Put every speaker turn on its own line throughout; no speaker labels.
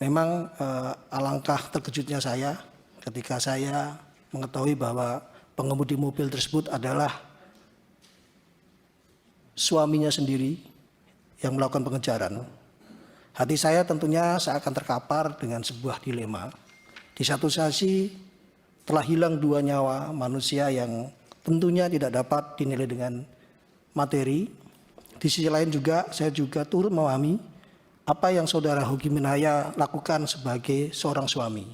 Memang alangkah terkejutnya saya ketika saya mengetahui bahwa pengemudi mobil tersebut adalah suaminya sendiri yang melakukan pengejaran. Hati saya tentunya seakan terkapar dengan sebuah dilema. Di satu sisi telah hilang 2 nyawa manusia yang tentunya tidak dapat dinilai dengan materi. Di sisi lain juga saya juga turut memahami apa yang saudara Hoki Minarya lakukan sebagai seorang suami.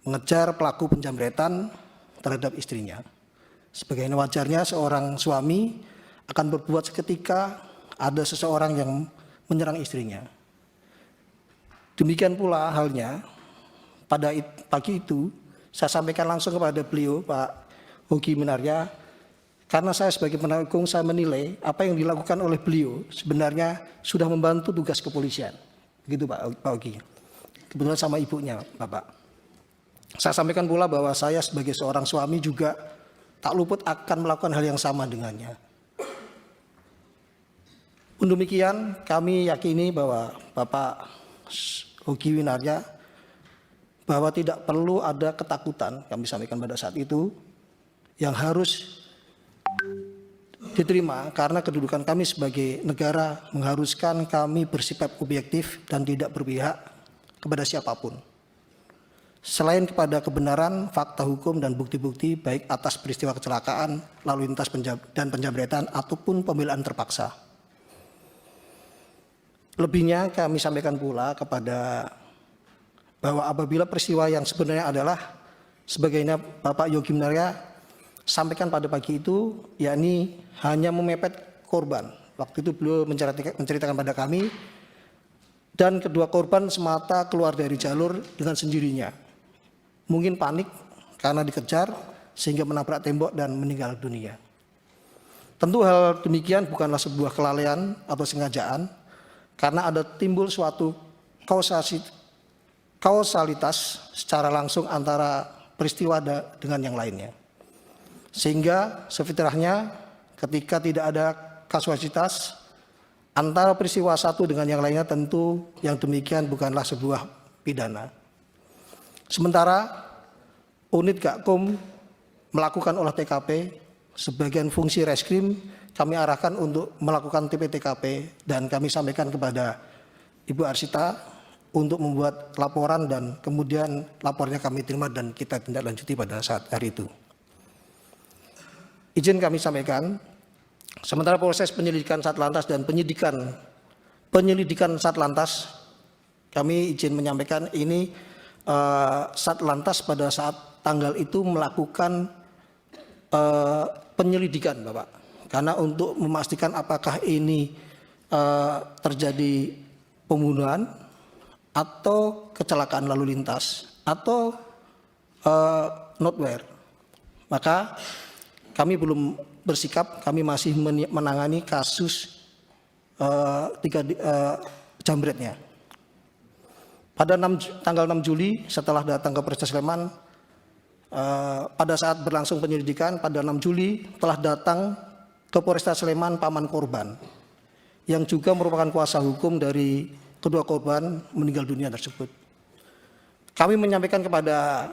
Mengejar pelaku penjamretan terhadap istrinya. Sebagaimana wajarnya seorang suami akan berbuat seketika ada seseorang yang menyerang istrinya. Demikian pula halnya pada pagi itu saya sampaikan langsung kepada beliau, Pak Hoki Minarya, karena saya sebagai penasihat hukum saya menilai apa yang dilakukan oleh beliau sebenarnya sudah membantu tugas kepolisian. Begitu Pak Hoki. Kebetulan sama ibunya Bapak. Saya sampaikan pula bahwa saya sebagai seorang suami juga tak luput akan melakukan hal yang sama dengannya. Untuk demikian kami yakini bahwa Bapak Hoki Minarya bahwa tidak perlu ada ketakutan, kami sampaikan pada saat itu, yang harus diterima karena kedudukan kami sebagai negara mengharuskan kami bersifat objektif dan tidak berpihak kepada siapapun. Selain kepada kebenaran, fakta hukum dan bukti-bukti baik atas peristiwa kecelakaan, lalu lintas dan penjamretan ataupun pembelaan terpaksa. Lebihnya kami sampaikan pula kepada bahwa apabila peristiwa yang sebenarnya adalah sebagaimana Bapak Hoki Minarya sampaikan pada pagi itu, yakni hanya memepet korban. Waktu itu beliau menceritakan pada kami, dan kedua korban semata keluar dari jalur dengan sendirinya. Mungkin panik karena dikejar sehingga menabrak tembok dan meninggal dunia. Tentu hal demikian bukanlah sebuah kelalaian atau sengajaan, karena ada timbul suatu kausalitas secara langsung antara peristiwa dengan yang lainnya. Sehingga sefitrahnya ketika tidak ada kausalitas antara peristiwa satu dengan yang lainnya, tentu yang demikian bukanlah sebuah pidana. Sementara unit Gakum melakukan olah TKP, sebagian fungsi reskrim kami arahkan untuk melakukan TP-TKP dan kami sampaikan kepada Ibu Arsita untuk membuat laporan dan kemudian lapornya kami terima dan kita tindak lanjuti pada saat hari itu. Izin kami sampaikan, sementara proses penyelidikan Satlantas dan penyelidikan Satlantas, kami izin menyampaikan ini Satlantas pada saat tanggal itu melakukan penyelidikan Bapak. Karena untuk memastikan apakah ini terjadi pembunuhan atau kecelakaan lalu lintas atau notwear. Maka kami belum bersikap, kami masih menangani kasus jambretnya. Pada tanggal 6 Juli setelah datang ke Polres Sleman, pada saat berlangsung penyelidikan pada 6 Juli telah datang ke Polresta Sleman paman korban yang juga merupakan kuasa hukum dari kedua korban meninggal dunia tersebut. Kami menyampaikan kepada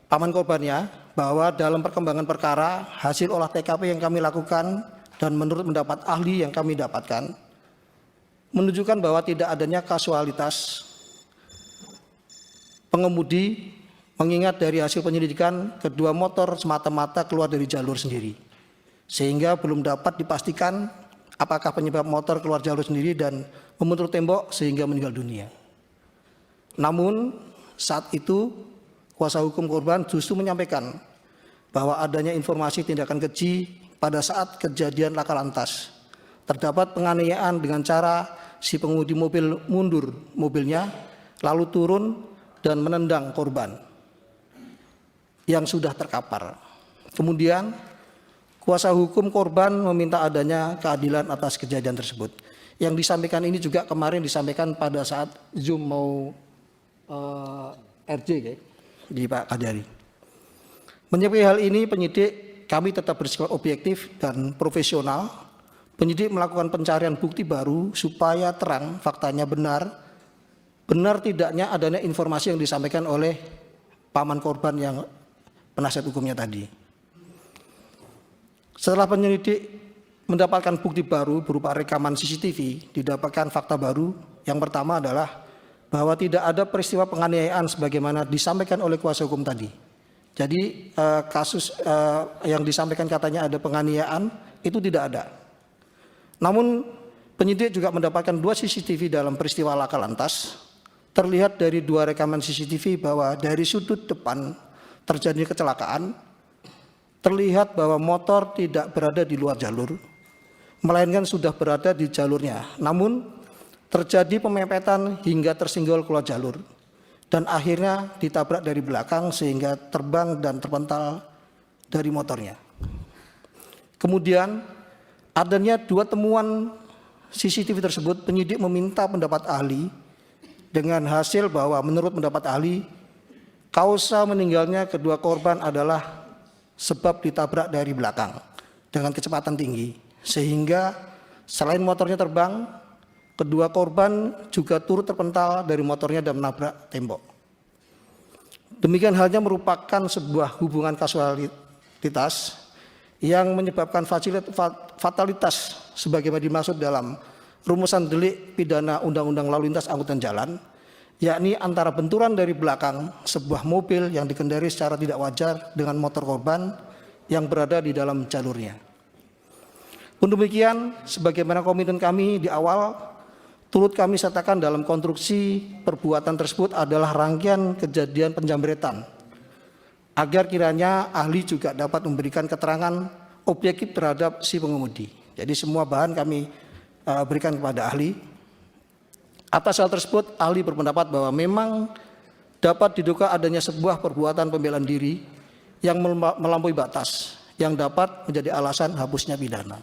paman korbannya bahwa dalam perkembangan perkara hasil olah TKP yang kami lakukan dan menurut pendapat ahli yang kami dapatkan menunjukkan bahwa tidak adanya kasualitas pengemudi, mengingat dari hasil penyelidikan kedua motor semata-mata keluar dari jalur sendiri, sehingga belum dapat dipastikan apakah penyebab motor keluar jalur sendiri dan membentur tembok sehingga meninggal dunia. Namun saat itu kuasa hukum korban justru menyampaikan bahwa adanya informasi tindakan keji pada saat kejadian laka lantas. Terdapat penganiayaan dengan cara si pengemudi mobil mundur mobilnya lalu turun dan menendang korban yang sudah terkapar. Kemudian kuasa hukum korban meminta adanya keadilan atas kejadian tersebut. Yang disampaikan ini juga kemarin disampaikan pada saat Zoom mau RJ di Pak Kadari. Menyikapi hal ini penyidik kami tetap bersikap objektif dan profesional penyidik melakukan pencarian bukti baru supaya terang faktanya benar tidaknya adanya informasi yang disampaikan oleh paman korban yang penasihat hukumnya tadi. Setelah penyelidik mendapatkan bukti baru berupa rekaman CCTV, didapatkan fakta baru. Yang pertama adalah bahwa tidak ada peristiwa penganiayaan sebagaimana disampaikan oleh kuasa hukum tadi. Jadi kasus yang disampaikan katanya ada penganiayaan itu tidak ada. Namun penyidik juga mendapatkan 2 CCTV dalam peristiwa laka lantas. Terlihat dari 2 rekaman CCTV bahwa dari sudut depan terjadi kecelakaan, terlihat bahwa motor tidak berada di luar jalur, melainkan sudah berada di jalurnya. Namun terjadi pemepet hingga tersinggol keluar jalur dan akhirnya ditabrak dari belakang sehingga terbang dan terpental dari motornya. Kemudian adanya 2 temuan CCTV tersebut, penyidik meminta pendapat ahli dengan hasil bahwa menurut pendapat ahli kausa meninggalnya kedua korban adalah sebab ditabrak dari belakang dengan kecepatan tinggi, sehingga selain motornya terbang, kedua korban juga turut terpental dari motornya dan menabrak tembok. Demikian halnya merupakan sebuah hubungan kausalitas yang menyebabkan fatalitas sebagaimana dimaksud dalam rumusan delik pidana Undang-Undang Lalu Lintas Angkutan Jalan, yakni antara benturan dari belakang sebuah mobil yang dikendarai secara tidak wajar dengan motor korban yang berada di dalam jalurnya. Pun demikian, sebagaimana komitmen kami di awal, turut kami sertakan dalam konstruksi perbuatan tersebut adalah rangkaian kejadian penjamretan, agar kiranya ahli juga dapat memberikan keterangan objektif terhadap si pengemudi. Jadi semua bahan kami berikan kepada ahli. Atas hal tersebut, ahli berpendapat bahwa memang dapat diduga adanya sebuah perbuatan pembelaan diri yang melampaui batas yang dapat menjadi alasan hapusnya pidana.